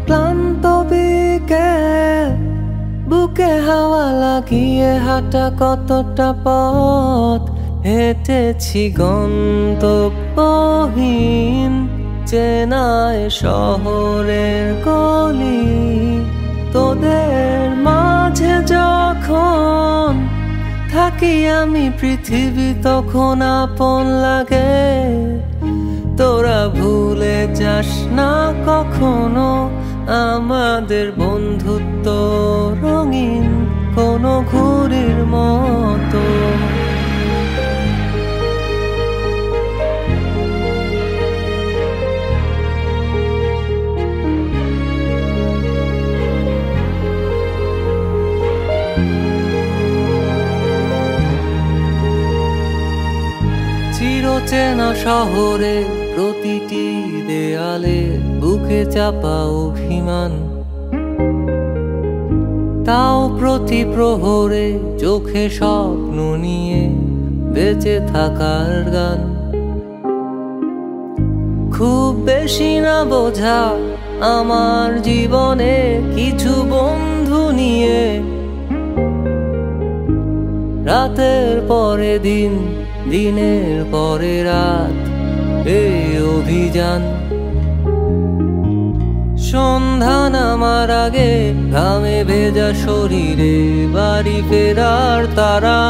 ক্লান্ত বিকেল, বুকে হাওয়া লাগিয়ে হাঁটা কতটা পথ হেঁটেছি গন্তব্যহীন চেনায় শহরের গলি। তোদের মাঝে যখন থাকি আমি পৃথিবী তখন আপন লাগে। তোরা ভুলে যাস না কখনো আমাদের বন্ধুত্ব রঙিন কোনো ঘুড়ির মতো। চিরচেনা শহরে প্রতিটি দেয়ালে বুকে চাপা অভিমান, তাও প্রতি প্রহরে চোখে স্বপ্ন নিয়ে বেঁচে থাকার গান। খুব বেশি না বোঝা আমার জীবনে কিছু বন্ধু নিয়ে, রাতের পরে দিন, দিনের পরে রাত এই অভিযান। সন্ধ্যা নামার আগে ঘামে ভেজা শরীরে বাড়ি ফেরার তারা।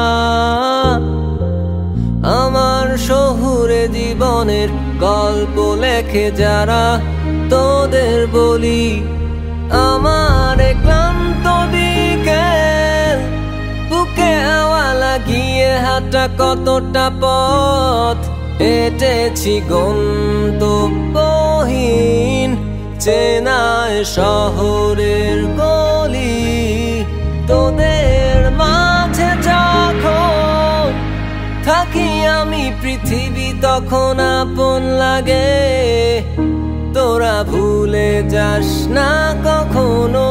আমার শহুরে জীবনের গল্প লেখে যারা, তোদের বলি আমার ক্লান্ত বিকেল, বুকে হাওয়া লাগিয়ে হাঁটা কতটা পথ হেঁটেছি গন্তব্যহীন চেনায় শহরের গলি। তোদের মাঝে যখন থাকি আমি পৃথিবী তখন আপন লাগে। তোরা ভুলে যাস না কখনো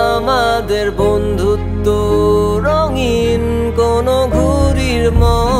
আমাদের বন্ধুত্ব রঙিন কোনো ঘুড়ির মতো।